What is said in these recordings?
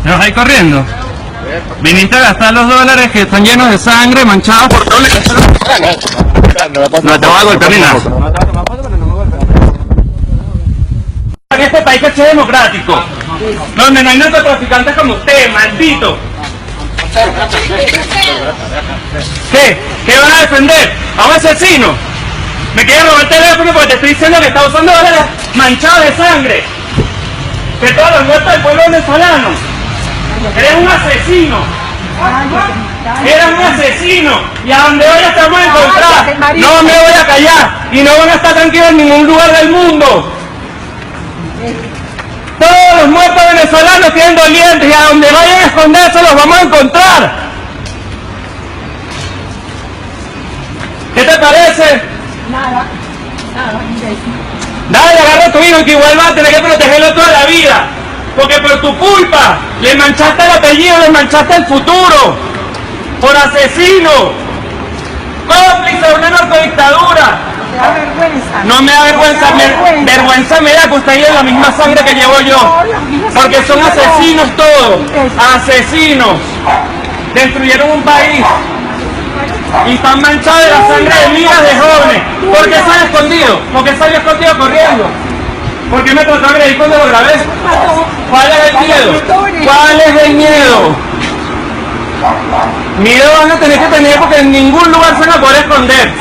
¿Me vas ahí corriendo? Viniste a gastar los dólares que están llenos de sangre, manchados por todo el que... No te voy a golpear ni nada. En este país que es democrático, donde no hay narcotraficantes como usted, maldito. ¿Qué? ¿Qué van a defender? ¿A un asesino? ¿Me quieres robar el teléfono porque te estoy diciendo que está usando dólares manchados de sangre? Que todos los muertos del pueblo venezolano. Eres un asesino. Eres un asesino. Y a donde vayas te vamos a encontrar. No me voy a callar. Y no van a estar tranquilos en ningún lugar del mundo. Todos los muertos venezolanos tienen dolientes y a donde vayan a esconderse los vamos a encontrar. ¿Qué te parece? Nada. Dale, agarra a tu hijo que igual va a tener que protegerlo toda la vida. Porque por tu culpa le manchaste el apellido, le manchaste el futuro. Por asesino. Cómplice de una narcodictadura. ¿Te da vergüenza? No me da vergüenza, vergüenza me da que usted lleve la misma sangre que llevo yo. Porque son asesinos todos. Asesinos. Destruyeron un país. Y están manchados de la sangre de miles de jóvenes. ¿Por qué salió escondido? ¿Por qué salió escondido corriendo? ¿Por qué me trató de agredir cuando lo grabé? ¿Cuál es el miedo? ¿Cuál es el miedo? Miedo van a tener que tener porque en ningún lugar se van a poder esconder.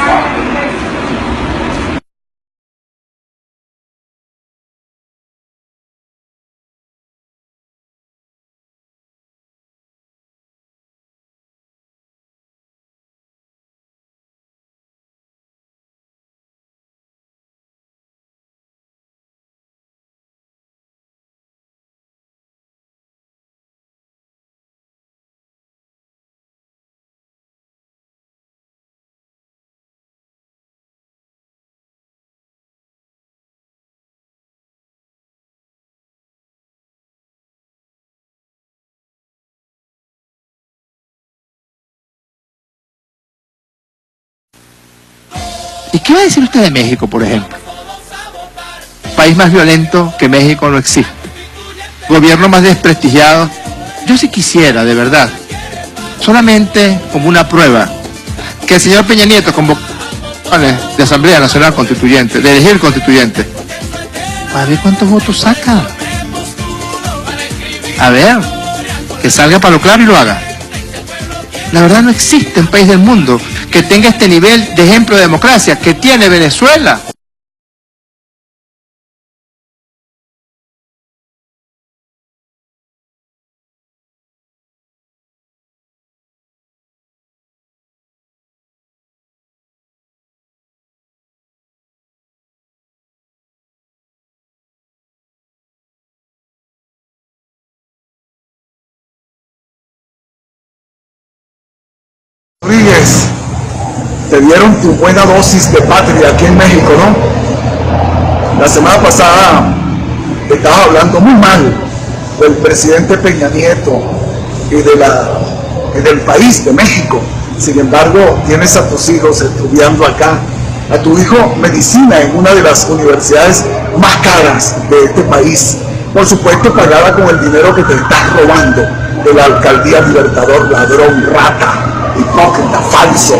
¿Y qué va a decir usted de México, por ejemplo? País más violento que México no existe. Gobierno más desprestigiado. Yo sí quisiera, de verdad, solamente como una prueba, que el señor Peña Nieto convoque de Asamblea Nacional Constituyente, de elegir constituyente. A ver cuántos votos saca. A ver, que salga para lo claro y lo haga. La verdad no existe un país del mundo que tenga este nivel de ejemplo de democracia que tiene Venezuela. Rodríguez, te dieron tu buena dosis de patria aquí en México, ¿no? La semana pasada estabas hablando muy mal del presidente Peña Nieto y del país, de México. Sin embargo, tienes a tus hijos estudiando acá, a tu hijo medicina en una de las universidades más caras de este país, por supuesto pagada con el dinero que te estás robando de la alcaldía Libertador, ladrón, rata, hipócrita, falso.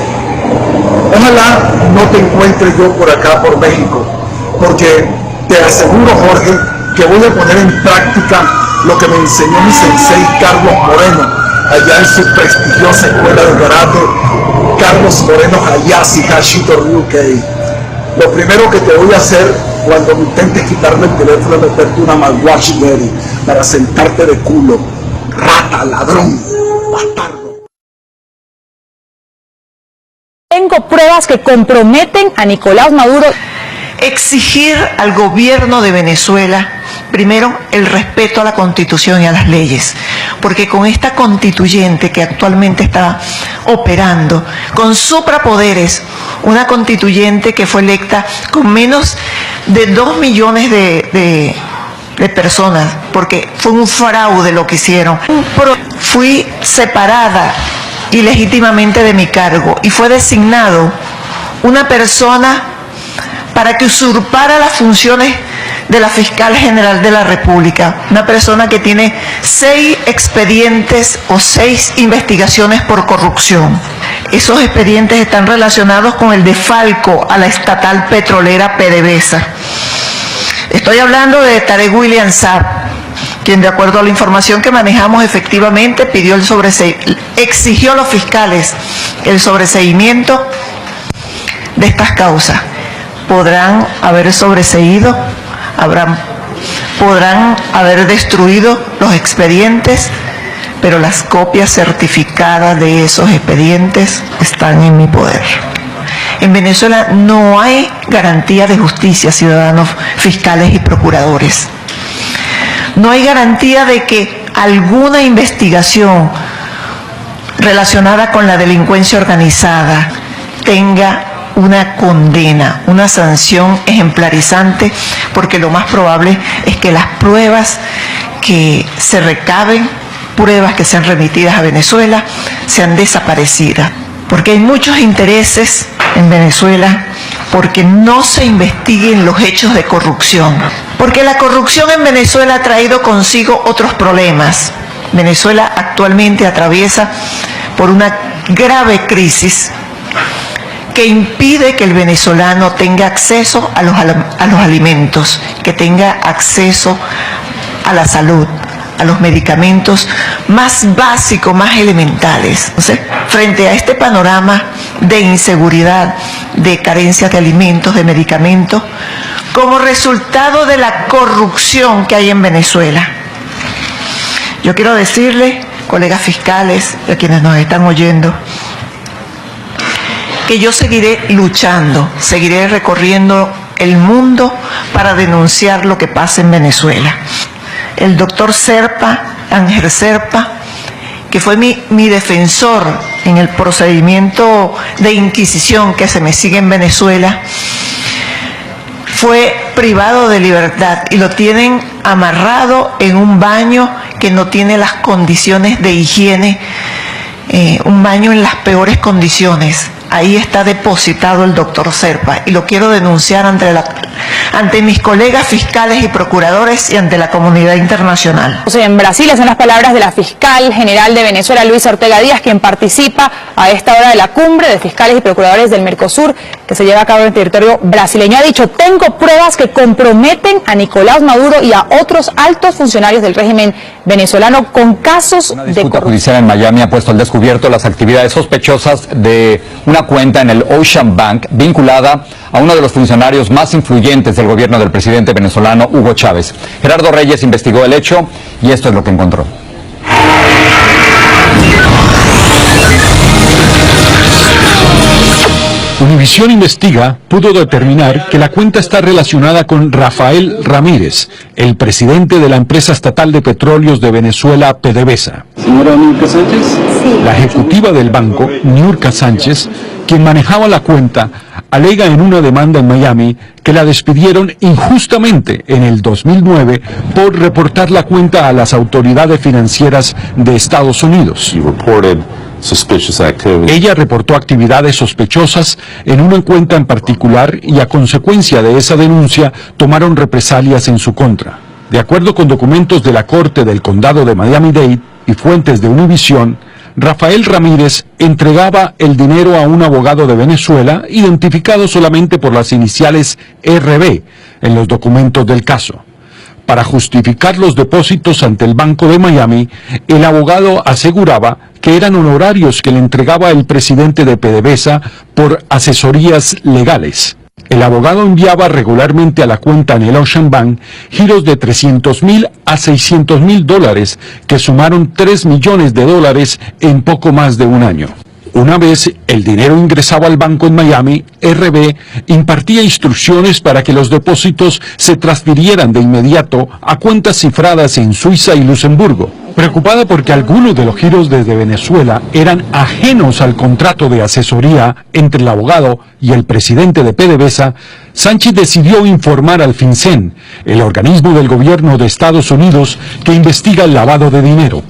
Ojalá no te encuentre yo por acá, por México, porque te aseguro, Jorge, que voy a poner en práctica lo que me enseñó mi sensei Carlos Moreno, allá en su prestigiosa escuela de karate, Carlos Moreno Hayashi Hashito Ryukei. Lo primero que te voy a hacer cuando me intentes quitarme el teléfono es meterte una malwashi Mary para sentarte de culo. Rata, ladrón, bastardo. Tengo pruebas que comprometen a Nicolás Maduro. Exigir al gobierno de Venezuela, primero, el respeto a la Constitución y a las leyes, porque con esta constituyente que actualmente está operando, con suprapoderes, una constituyente que fue electa con menos de 2 millones de personas, porque fue un fraude lo que hicieron. Fui separada ilegítimamente de mi cargo y fue designado una persona para que usurpara las funciones de la Fiscal General de la República, una persona que tiene 6 expedientes o 6 investigaciones por corrupción. Esos expedientes están relacionados con el desfalco a la estatal petrolera PDVSA. Estoy hablando de Tarek William Saab, quien de acuerdo a la información que manejamos efectivamente exigió a los fiscales el sobreseimiento de estas causas. Podrán haber sobreseído, podrán haber destruido los expedientes, pero las copias certificadas de esos expedientes están en mi poder. En Venezuela no hay garantía de justicia, ciudadanos, fiscales y procuradores. No hay garantía de que alguna investigación relacionada con la delincuencia organizada tenga una condena, una sanción ejemplarizante, porque lo más probable es que las pruebas que se recaben, pruebas que sean remitidas a Venezuela, sean desaparecidas. Porque hay muchos intereses en Venezuela porque no se investiguen los hechos de corrupción. Porque la corrupción en Venezuela ha traído consigo otros problemas. Venezuela actualmente atraviesa por una grave crisis que impide que el venezolano tenga acceso a los alimentos, que tenga acceso a la salud, a los medicamentos más básicos, más elementales. Entonces, frente a este panorama de inseguridad, de carencia de alimentos, de medicamentos, como resultado de la corrupción que hay en Venezuela, yo quiero decirles, colegas fiscales y a quienes nos están oyendo, que yo seguiré luchando, seguiré recorriendo el mundo para denunciar lo que pasa en Venezuela. El doctor Serpa, Ángel Serpa, que fue mi defensor en el procedimiento de inquisición que se me sigue en Venezuela, fue privado de libertad y lo tienen amarrado en un baño que no tiene las condiciones de higiene, un baño en las peores condiciones. Ahí está depositado el doctor Serpa y lo quiero denunciar ante mis colegas fiscales y procuradores y ante la comunidad internacional. En Brasil son las palabras de la fiscal general de Venezuela, Luisa Ortega Díaz, quien participa a esta hora de la cumbre de fiscales y procuradores del Mercosur que se lleva a cabo en el territorio brasileño. Ha dicho: tengo pruebas que comprometen a Nicolás Maduro y a otros altos funcionarios del régimen venezolano con casos de corrupción. Una disputa judicial en Miami ha puesto al descubierto las actividades sospechosas de una cuenta en el Ocean Bank vinculada a uno de los funcionarios más influyentes del gobierno del presidente venezolano Hugo Chávez. Gerardo Reyes investigó el hecho y esto es lo que encontró. Univisión Investiga pudo determinar que la cuenta está relacionada con Rafael Ramírez, el presidente de la empresa estatal de petróleos de Venezuela, PDVSA. ¿Señora Niurka Sánchez? Sí. La ejecutiva del banco, Niurka Sánchez, quien manejaba la cuenta, alega en una demanda en Miami que la despidieron injustamente en el 2009 por reportar la cuenta a las autoridades financieras de Estados Unidos. Ella reportó actividades sospechosas en una cuenta en particular y a consecuencia de esa denuncia tomaron represalias en su contra. De acuerdo con documentos de la Corte del Condado de Miami-Dade y fuentes de Univisión, Rafael Ramírez entregaba el dinero a un abogado de Venezuela identificado solamente por las iniciales RB en los documentos del caso. Para justificar los depósitos ante el Banco de Miami, el abogado aseguraba que eran honorarios que le entregaba el presidente de PDVSA por asesorías legales. El abogado enviaba regularmente a la cuenta en el Ocean Bank giros de $300,000 a $600,000 que sumaron $3 millones en poco más de un año. Una vez el dinero ingresaba al banco en Miami, RB impartía instrucciones para que los depósitos se transfirieran de inmediato a cuentas cifradas en Suiza y Luxemburgo. Preocupada porque algunos de los giros desde Venezuela eran ajenos al contrato de asesoría entre el abogado y el presidente de PDVSA, Sánchez decidió informar al FinCEN, el organismo del gobierno de Estados Unidos que investiga el lavado de dinero.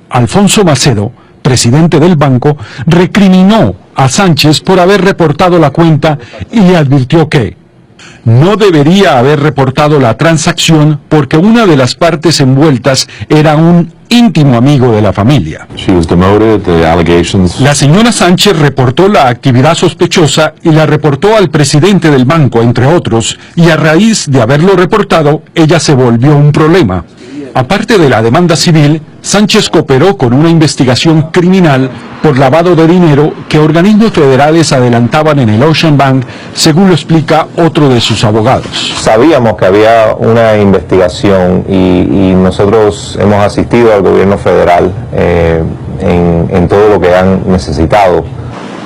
Alfonso Macedo, presidente del banco, recriminó a Sánchez por haber reportado la cuenta y le advirtió que no debería haber reportado la transacción porque una de las partes envueltas era un íntimo amigo de la familia. La señora Sánchez reportó la actividad sospechosa y la reportó al presidente del banco, entre otros, y a raíz de haberlo reportado, ella se volvió un problema. Aparte de la demanda civil, Sánchez cooperó con una investigación criminal por lavado de dinero que organismos federales adelantaban en el Ocean Bank, según lo explica otro de sus abogados. Sabíamos que había una investigación y nosotros hemos asistido al gobierno federal en todo lo que han necesitado.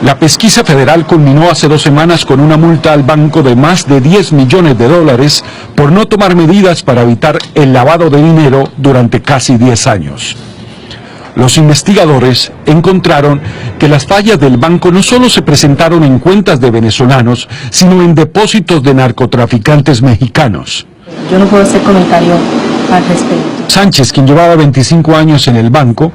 La pesquisa federal culminó hace 2 semanas con una multa al banco de más de $10 millones por no tomar medidas para evitar el lavado de dinero durante casi 10 años. Los investigadores encontraron que las fallas del banco no solo se presentaron en cuentas de venezolanos, sino en depósitos de narcotraficantes mexicanos. Yo no puedo hacer comentario al respecto. Sánchez, quien llevaba 25 años en el banco,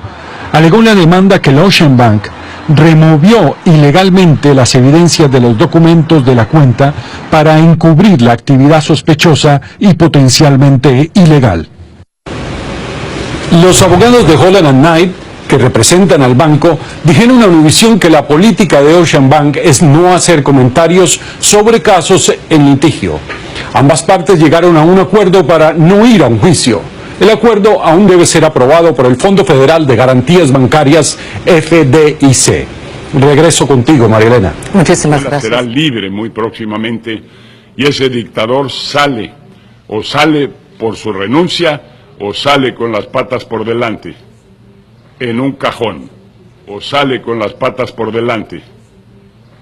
alegó en la demanda que el Ocean Bank removió ilegalmente las evidencias de los documentos de la cuenta para encubrir la actividad sospechosa y potencialmente ilegal. Los abogados de Holland & Knight, que representan al banco, dijeron a Univisión que la política de Ocean Bank es no hacer comentarios sobre casos en litigio. Ambas partes llegaron a un acuerdo para no ir a un juicio. El acuerdo aún debe ser aprobado por el Fondo Federal de Garantías Bancarias, FDIC. Regreso contigo, María Elena. Muchísimas gracias. Será libre muy próximamente y ese dictador sale por su renuncia o sale con las patas por delante en un cajón, o sale con las patas por delante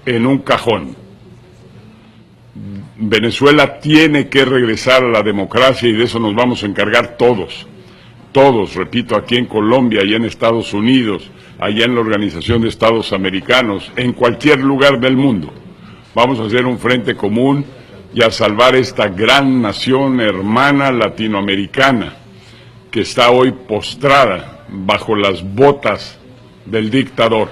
en un cajón. Venezuela tiene que regresar a la democracia y de eso nos vamos a encargar todos, repito, aquí en Colombia, allá en Estados Unidos, allá en la Organización de Estados Americanos, en cualquier lugar del mundo. Vamos a hacer un frente común y a salvar esta gran nación hermana latinoamericana que está hoy postrada bajo las botas del dictador.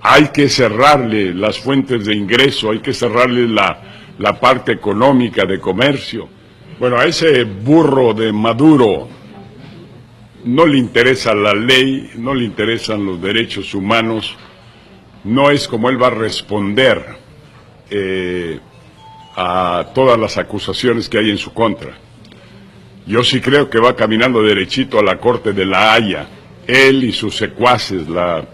Hay que cerrarle las fuentes de ingreso, hay que cerrarle la parte económica de comercio. Bueno, a ese burro de Maduro no le interesa la ley, no le interesan los derechos humanos, no es como él va a responder a todas las acusaciones que hay en su contra. Yo sí creo que va caminando derechito a la Corte de La Haya, él y sus secuaces, la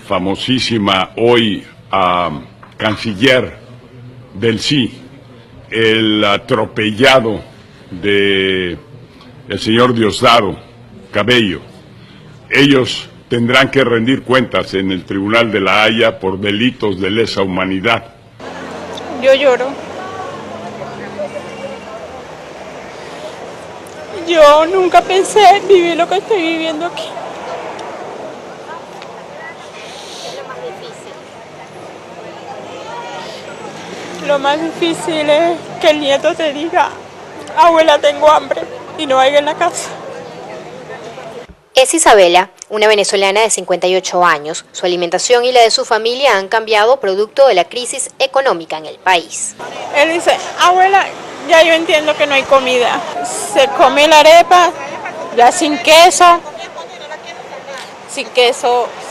famosísima hoy canciller del sí, el atropellado de el señor Diosdado Cabello. Ellos tendrán que rendir cuentas en el Tribunal de La Haya por delitos de lesa humanidad. Yo lloro. Yo nunca pensé vivir lo que estoy viviendo aquí. Lo más difícil es que el nieto te diga, abuela, tengo hambre, y no haya en la casa. Es Isabela, una venezolana de 58 años. Su alimentación y la de su familia han cambiado producto de la crisis económica en el país. Él dice, abuela, ya yo entiendo que no hay comida. Se come la arepa, ya sin queso,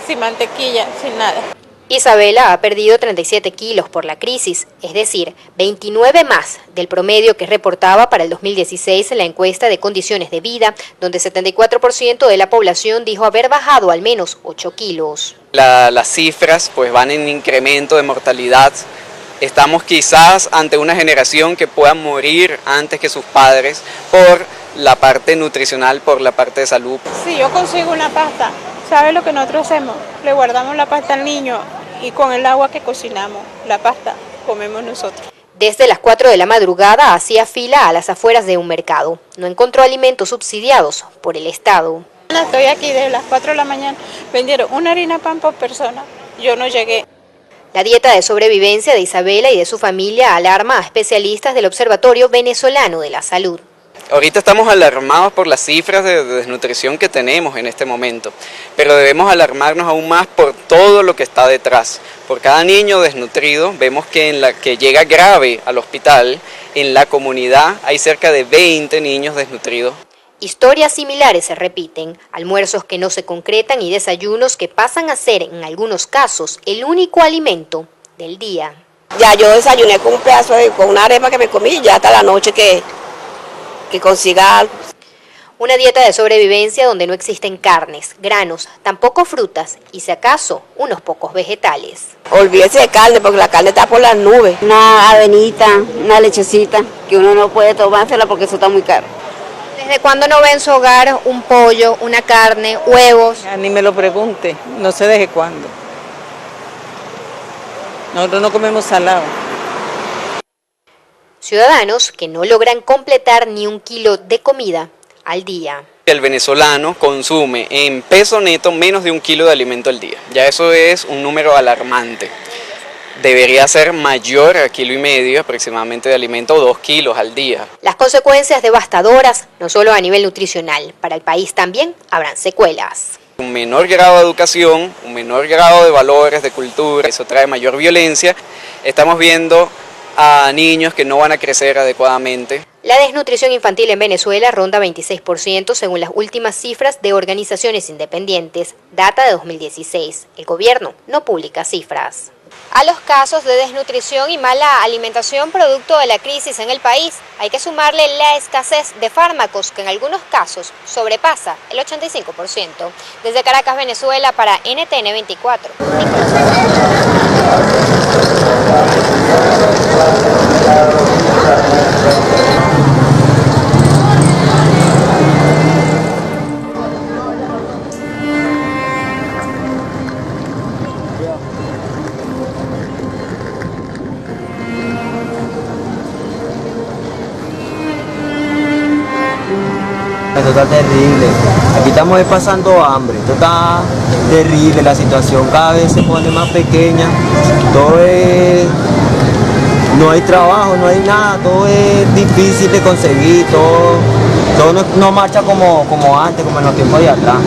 sin mantequilla, sin nada. Isabela ha perdido 37 kilos por la crisis, es decir, 29 más del promedio que reportaba para el 2016 en la encuesta de condiciones de vida, donde 74% de la población dijo haber bajado al menos 8 kilos. Las cifras pues van en incremento de mortalidad. Estamos quizás ante una generación que pueda morir antes que sus padres por la parte nutricional, por la parte de salud. Si yo consigo una pasta, ¿sabe lo que nosotros hacemos? Le guardamos la pasta al niño y con el agua que cocinamos, la pasta, comemos nosotros. Desde las 4 de la madrugada hacía fila a las afueras de un mercado. No encontró alimentos subsidiados por el Estado. Estoy aquí desde las 4 de la mañana, vendieron una harina pan por persona, yo no llegué. La dieta de sobrevivencia de Isabela y de su familia alarma a especialistas del Observatorio Venezolano de la Salud. Ahorita estamos alarmados por las cifras de desnutrición que tenemos en este momento, pero debemos alarmarnos aún más por todo lo que está detrás. Por cada niño desnutrido, vemos que en la que llega grave al hospital, en la comunidad hay cerca de 20 niños desnutridos. Historias similares se repiten, almuerzos que no se concretan y desayunos que pasan a ser, en algunos casos, el único alimento del día. Ya yo desayuné con un pedazo con una arepa que me comí y ya hasta la noche que consiga algo. Una dieta de sobrevivencia donde no existen carnes, granos, tampoco frutas y si acaso unos pocos vegetales. Olvídese de carne porque la carne está por las nubes. Una avenita, una lechecita que uno no puede tomársela porque eso está muy caro. ¿Desde cuándo no ve en su hogar un pollo, una carne, huevos? Ya, ni me lo pregunte, no sé desde cuándo. Nosotros no comemos salado. Ciudadanos que no logran completar ni un kilo de comida al día. El venezolano consume en peso neto menos de 1 kilo de alimento al día. Ya eso es un número alarmante. Debería ser mayor a 1,5 kilos aproximadamente de alimento o 2 kilos al día. Las consecuencias devastadoras, no solo a nivel nutricional, para el país también habrán secuelas. Un menor grado de educación, un menor grado de valores, de cultura, eso trae mayor violencia. Estamos viendo a niños que no van a crecer adecuadamente. La desnutrición infantil en Venezuela ronda 26% según las últimas cifras de organizaciones independientes, data de 2016. El gobierno no publica cifras. A los casos de desnutrición y mala alimentación producto de la crisis en el país, hay que sumarle la escasez de fármacos que en algunos casos sobrepasa el 85%. Desde Caracas, Venezuela, para NTN 24. Esto está terrible, aquí estamos pasando hambre, esto está terrible, la situación cada vez se pone más pequeña, todo es, no hay trabajo, no hay nada, todo es difícil de conseguir, todo no marcha como antes, como en los tiempos de atrás,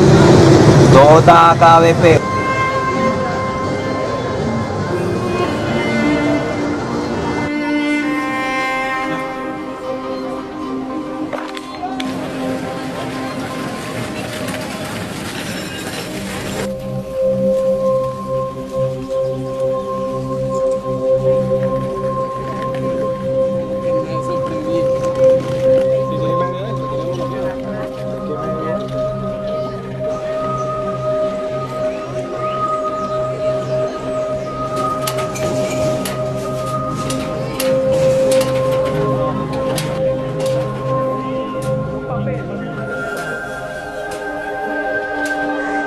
todo está cada vez peor.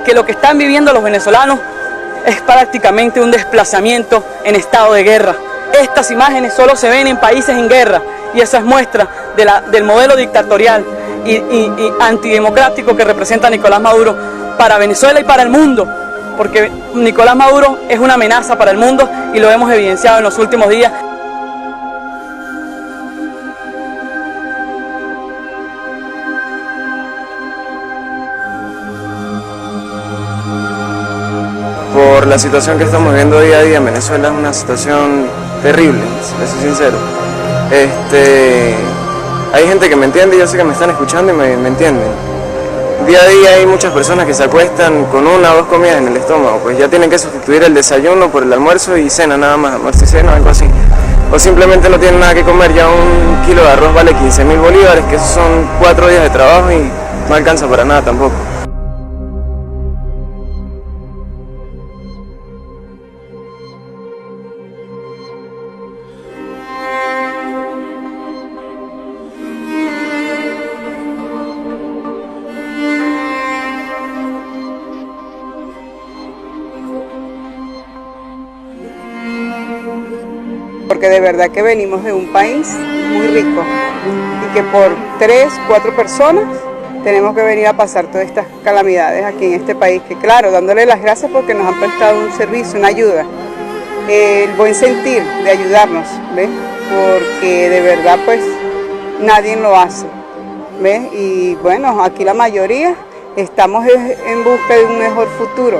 Que lo que están viviendo los venezolanos es prácticamente un desplazamiento en estado de guerra. Estas imágenes solo se ven en países en guerra y esa es muestra del modelo dictatorial y antidemocrático que representa Nicolás Maduro para Venezuela y para el mundo, porque Nicolás Maduro es una amenaza para el mundo y lo hemos evidenciado en los últimos días. Por la situación que estamos viviendo día a día en Venezuela es una situación terrible, si soy sincero. Hay gente que me entiende, yo sé que me están escuchando y me entienden. Día a día hay muchas personas que se acuestan con 1 o 2 comidas en el estómago, pues ya tienen que sustituir el desayuno por el almuerzo y cena nada más, almuerzo y cena, algo así. O simplemente no tienen nada que comer, ya 1 kilo de arroz vale 15.000 bolívares, que esos son 4 días de trabajo y no alcanza para nada tampoco. Porque de verdad que venimos de un país muy rico y que por 3, 4 personas tenemos que venir a pasar todas estas calamidades aquí en este país, que claro, dándole las gracias porque nos han prestado un servicio, una ayuda, el buen sentir de ayudarnos, ¿ves? Porque de verdad pues nadie lo hace ¿ves? Y bueno, aquí la mayoría estamos en busca de un mejor futuro,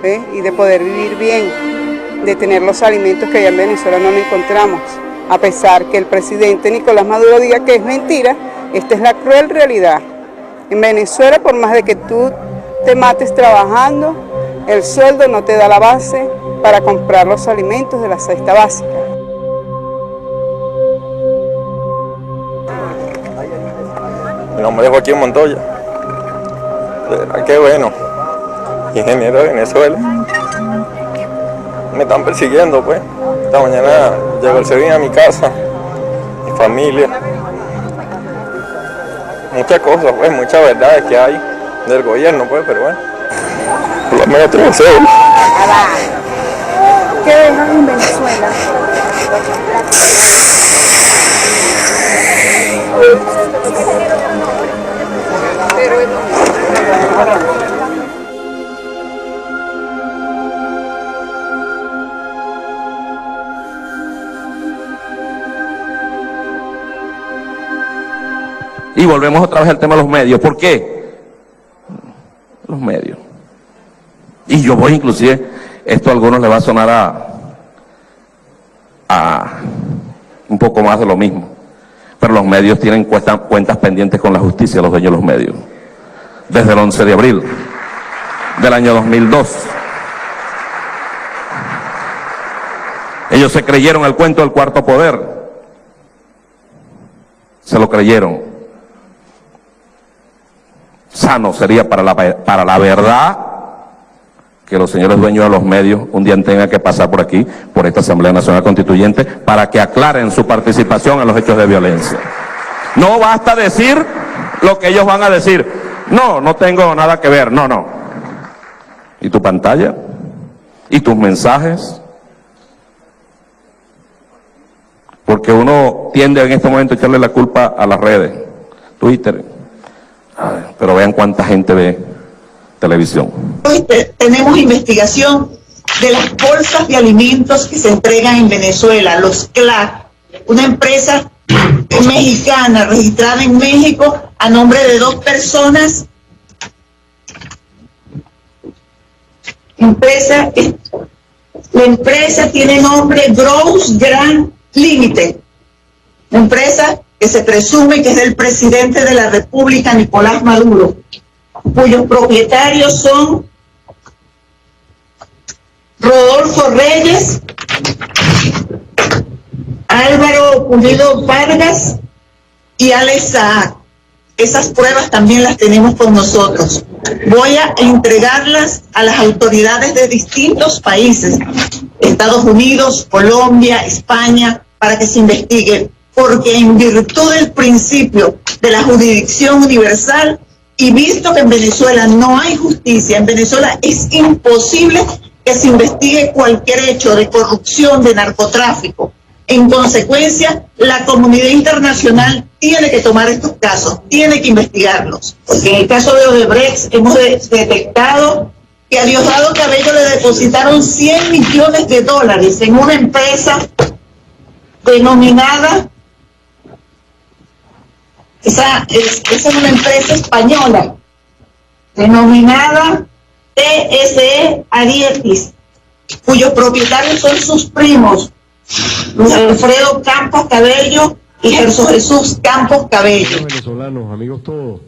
¿ves? Y de poder vivir bien, de tener los alimentos que allá en Venezuela no encontramos. A pesar que el presidente Nicolás Maduro diga que es mentira, esta es la cruel realidad. En Venezuela, por más de que tú te mates trabajando, el sueldo no te da la base para comprar los alimentos de la cesta básica. Mi nombre es Joaquín Montoya. De verdad que bueno. Ingeniero de Venezuela. Me están persiguiendo, pues. Esta mañana llegó el SEBIN a mi casa, mi familia. Muchas cosas, pues, muchas verdades que hay del gobierno, pues, pero bueno. Por lo menos tengo SEBIN. ¿Qué dejan en Venezuela? Y volvemos otra vez al tema de los medios. ¿Por qué? Los medios. Y yo voy inclusive, esto a algunos les va a sonar a un poco más de lo mismo. Pero los medios tienen cuentas pendientes con la justicia, los dueños de los medios. Desde el 11 de abril del año 2002. Ellos se creyeron el cuento del cuarto poder. Se lo creyeron. Sano sería para la verdad que los señores dueños de los medios un día tengan que pasar por aquí, por esta Asamblea Nacional Constituyente, para que aclaren su participación en los hechos de violencia. No basta decir lo que ellos van a decir. No, no tengo nada que ver, no. ¿Y tu pantalla? ¿Y tus mensajes? Porque uno tiende en este momento a echarle la culpa a las redes, Twitter. Pero vean cuánta gente ve televisión. Hoy tenemos investigación de las bolsas de alimentos que se entregan en Venezuela, los CLAC, una empresa mexicana registrada en México a nombre de 2 personas. La empresa tiene nombre Gross Grand Limited, una empresa que se presume que es del presidente de la República, Nicolás Maduro, cuyos propietarios son Rodolfo Reyes, Álvaro Pulido Vargas y Alex Saad. Esas pruebas también las tenemos con nosotros. Voy a entregarlas a las autoridades de distintos países, Estados Unidos, Colombia, España, para que se investigue, porque en virtud del principio de la jurisdicción universal, y visto que en Venezuela no hay justicia, en Venezuela es imposible que se investigue cualquier hecho de corrupción, de narcotráfico. En consecuencia, la comunidad internacional tiene que tomar estos casos, tiene que investigarlos. Porque en el caso de Odebrecht hemos detectado que a Diosdado Cabello le depositaron $100 millones en una empresa denominada, esa es una empresa española, denominada TSE Arietis, cuyos propietarios son sus primos, Luis Alfredo Campos Cabello y Jesús Campos Cabello. Venezolanos, amigos todos,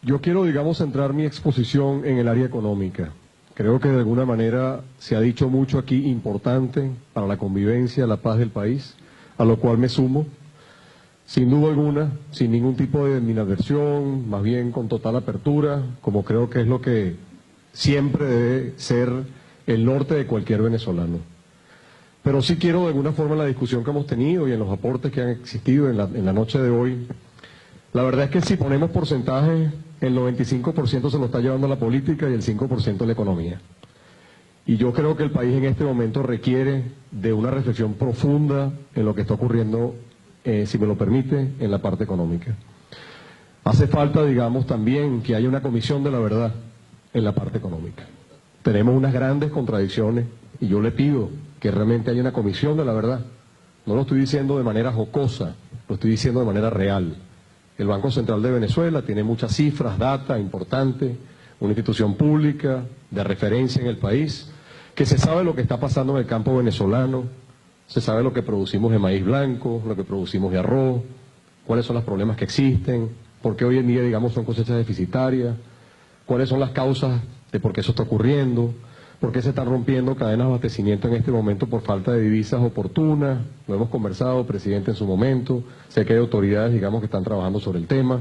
yo quiero, digamos, centrar mi exposición en el área económica. Creo que de alguna manera se ha dicho mucho aquí importante para la convivencia, la paz del país, a lo cual me sumo, sin duda alguna, sin ningún tipo de animadversión, más bien con total apertura, como creo que es lo que siempre debe ser el norte de cualquier venezolano. Pero sí quiero, de alguna forma, en la discusión que hemos tenido y en los aportes que han existido en la noche de hoy, la verdad es que si ponemos porcentajes, el 95% se lo está llevando la política y el 5% la economía. Y yo creo que el país en este momento requiere de una reflexión profunda en lo que está ocurriendo, si me lo permite, en la parte económica. Hace falta, digamos, también que haya una comisión de la verdad en la parte económica. Tenemos unas grandes contradicciones y yo le pido que realmente haya una comisión de la verdad. No lo estoy diciendo de manera jocosa, lo estoy diciendo de manera real. El Banco Central de Venezuela tiene muchas cifras, data importante, una institución pública de referencia en el país, que se sabe lo que está pasando en el campo venezolano, se sabe lo que producimos de maíz blanco, lo que producimos de arroz, cuáles son los problemas que existen, por qué hoy en día, digamos, son cosechas deficitarias, cuáles son las causas de por qué eso está ocurriendo, por qué se están rompiendo cadenas de abastecimiento en este momento por falta de divisas oportunas. Lo hemos conversado, presidente, en su momento, sé que hay autoridades, digamos, que están trabajando sobre el tema,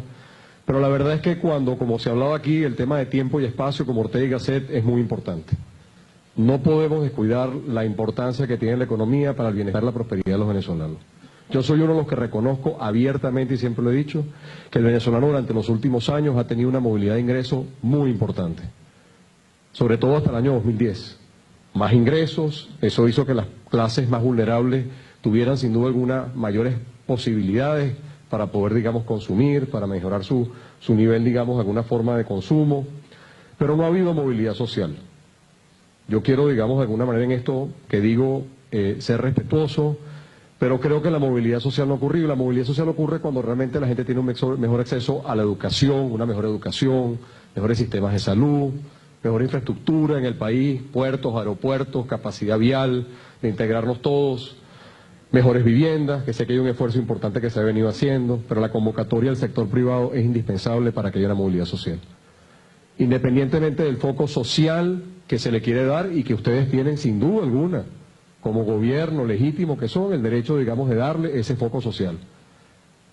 pero la verdad es que cuando, como se hablaba aquí, el tema de tiempo y espacio, como Ortega y Gasset, es muy importante. No podemos descuidar la importancia que tiene la economía para el bienestar y la prosperidad de los venezolanos. Yo soy uno de los que reconozco abiertamente, y siempre lo he dicho, que el venezolano durante los últimos años ha tenido una movilidad de ingresos muy importante, sobre todo hasta el año 2010. Más ingresos, eso hizo que las clases más vulnerables tuvieran sin duda alguna mayores posibilidades para poder, digamos, consumir, para mejorar su nivel, digamos, de alguna forma de consumo, pero no ha habido movilidad social. Yo quiero, digamos, de alguna manera en esto que digo, ser respetuoso, pero creo que la movilidad social no ha ocurrido. La movilidad social ocurre cuando realmente la gente tiene un mejor acceso a la educación, una mejor educación, mejores sistemas de salud, mejor infraestructura en el país, puertos, aeropuertos, capacidad vial, de integrarnos todos, mejores viviendas, que sé que hay un esfuerzo importante que se ha venido haciendo, pero la convocatoria del sector privado es indispensable para que haya una movilidad social. Independientemente del foco social que se le quiere dar y que ustedes tienen sin duda alguna, como gobierno legítimo que son, el derecho, digamos, de darle ese foco social.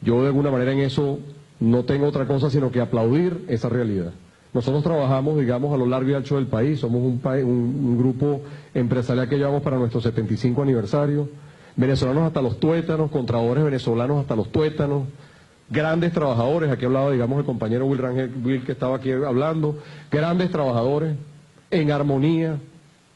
Yo de alguna manera en eso no tengo otra cosa sino que aplaudir esa realidad. Nosotros trabajamos, digamos, a lo largo y ancho del país, somos un grupo empresarial que llevamos para nuestro 75 aniversario, venezolanos hasta los tuétanos, contradores venezolanos hasta los tuétanos, grandes trabajadores, aquí hablaba, digamos, el compañero Will Rangel, que estaba aquí hablando, grandes trabajadores, en armonía,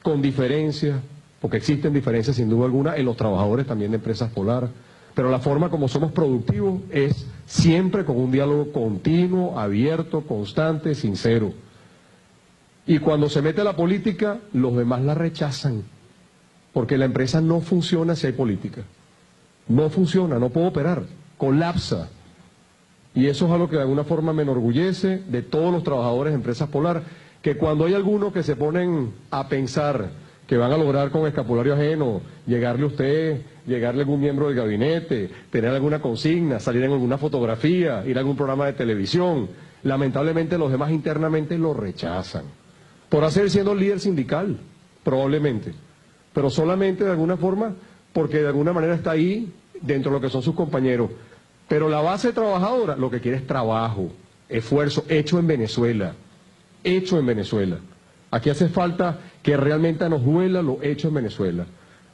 con diferencias, porque existen diferencias sin duda alguna en los trabajadores también de Empresas Polar, pero la forma como somos productivos es siempre con un diálogo continuo, abierto, constante, sincero. Y cuando se mete la política, los demás la rechazan, porque la empresa no funciona si hay política. No funciona, no puede operar, colapsa. Y eso es algo que de alguna forma me enorgullece de todos los trabajadores de Empresas Polar, que cuando hay algunos que se ponen a pensar que van a lograr con escapulario ajeno, llegarle a usted, llegarle a algún miembro del gabinete, tener alguna consigna, salir en alguna fotografía, ir a algún programa de televisión, lamentablemente los demás internamente lo rechazan. Por hacer siendo líder sindical, probablemente, pero solamente de alguna forma porque de alguna manera está ahí dentro de lo que son sus compañeros. Pero la base trabajadora lo que quiere es trabajo, esfuerzo, hecho en Venezuela, hecho en Venezuela. Aquí hace falta que realmente nos duela lo hecho en Venezuela.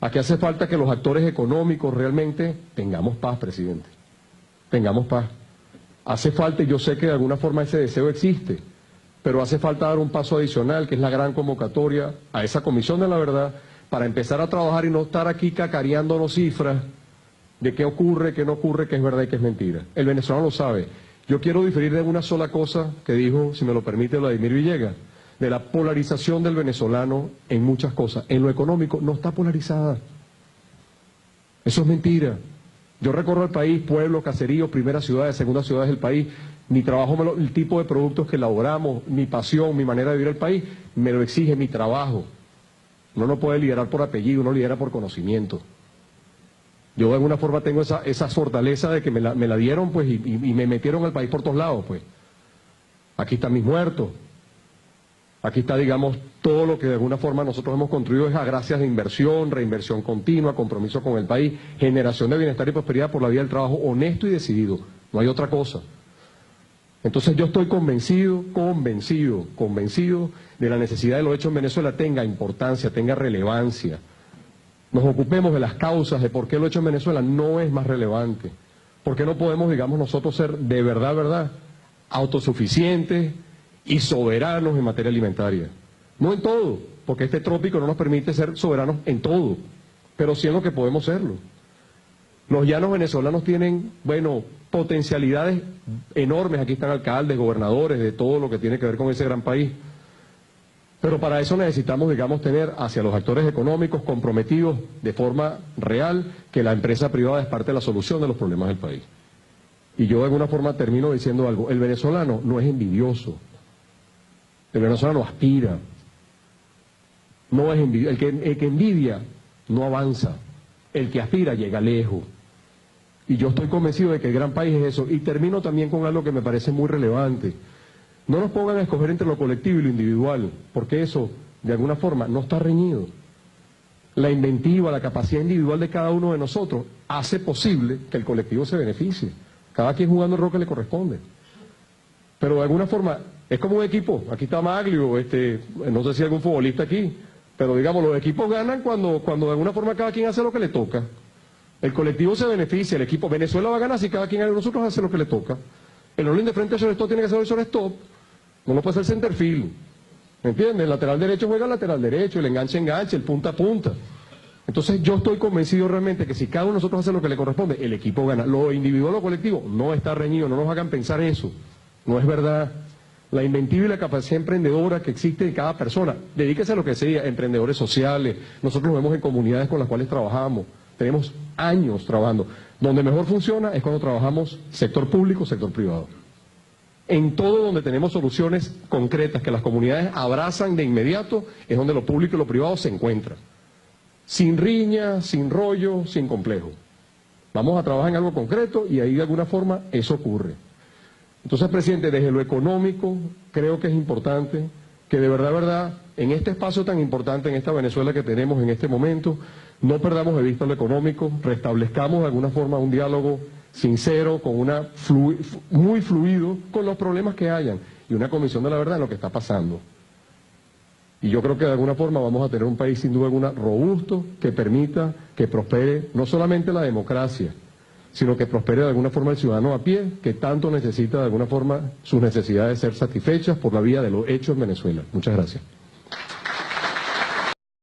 Aquí hace falta que los actores económicos realmente tengamos paz, presidente. Tengamos paz. Hace falta, y yo sé que de alguna forma ese deseo existe, pero hace falta dar un paso adicional, que es la gran convocatoria a esa Comisión de la Verdad, para empezar a trabajar y no estar aquí cacareándonos cifras de qué ocurre, qué no ocurre, qué es verdad y qué es mentira. El venezolano lo sabe. Yo quiero diferir de una sola cosa que dijo, si me lo permite, Vladimir Villegas, de la polarización del venezolano en muchas cosas. En lo económico no está polarizada. Eso es mentira. Yo recorro el país, pueblos, caseríos, primeras ciudades, segundas ciudades del país, mi trabajo, el tipo de productos que elaboramos, mi pasión, mi manera de vivir el país, me lo exige mi trabajo. Uno no puede liderar por apellido, uno lidera por conocimiento. Yo de alguna forma tengo esa fortaleza de que me la dieron, pues, y me metieron al país por todos lados, pues. Aquí están mis muertos. Aquí está, digamos, todo lo que de alguna forma nosotros hemos construido es a gracias de inversión, reinversión continua, compromiso con el país, generación de bienestar y prosperidad por la vía del trabajo honesto y decidido. No hay otra cosa. Entonces yo estoy convencido de la necesidad de lo hecho en Venezuela tenga importancia, tenga relevancia. Nos ocupemos de las causas de por qué lo hecho en Venezuela no es más relevante. ¿Por qué no podemos, digamos, nosotros ser de verdad, autosuficientes y soberanos en materia alimentaria? No en todo, porque este trópico no nos permite ser soberanos en todo, pero sí en lo que podemos serlo. Los llanos venezolanos tienen, bueno, potencialidades enormes. Aquí están alcaldes, gobernadores, de todo lo que tiene que ver con ese gran país. Pero para eso necesitamos, digamos, tener hacia los actores económicos comprometidos de forma real que la empresa privada es parte de la solución de los problemas del país. Y yo de alguna forma termino diciendo algo, el venezolano no es envidioso, el venezolano aspira, no es el que envidia no avanza, el que aspira llega lejos. Y yo estoy convencido de que el gran país es eso. Y termino también con algo que me parece muy relevante. No nos pongan a escoger entre lo colectivo y lo individual, porque eso, de alguna forma, no está reñido. La inventiva, la capacidad individual de cada uno de nosotros hace posible que el colectivo se beneficie. Cada quien jugando el rol que le corresponde. Pero de alguna forma, es como un equipo. Aquí está Maglio, no sé si hay algún futbolista aquí, pero digamos, los equipos ganan cuando de alguna forma cada quien hace lo que le toca. El colectivo se beneficia, el equipo, Venezuela va a ganar si cada quien de nosotros hace lo que le toca. El orden de frente de shortstop tiene que ser el shortstop, no lo puede ser centerfield. ¿Me entiendes? El lateral derecho juega el lateral derecho, el enganche, el punta a punta. Entonces yo estoy convencido realmente que si cada uno de nosotros hace lo que le corresponde, el equipo gana. Lo individual o colectivo no está reñido, no nos hagan pensar eso. No es verdad. La inventiva y la capacidad emprendedora que existe en cada persona, dedíquese a lo que sea, emprendedores sociales, nosotros lo vemos en comunidades con las cuales trabajamos, tenemos años trabajando. Donde mejor funciona es cuando trabajamos sector público, sector privado. En todo donde tenemos soluciones concretas que las comunidades abrazan de inmediato, es donde lo público y lo privado se encuentran. Sin riña, sin rollo, sin complejo. Vamos a trabajar en algo concreto y ahí de alguna forma eso ocurre. Entonces, presidente, desde lo económico creo que es importante que de verdad, en este espacio tan importante, en esta Venezuela que tenemos en este momento, no perdamos de vista lo económico, restablezcamos de alguna forma un diálogo sincero, muy fluido, con los problemas que hayan, y una comisión de la verdad en lo que está pasando. Y yo creo que de alguna forma vamos a tener un país sin duda alguna robusto, que permita que prospere no solamente la democracia, sino que prospere de alguna forma el ciudadano a pie, que tanto necesita de alguna forma sus necesidades ser satisfechas por la vía de los hechos en Venezuela. Muchas gracias.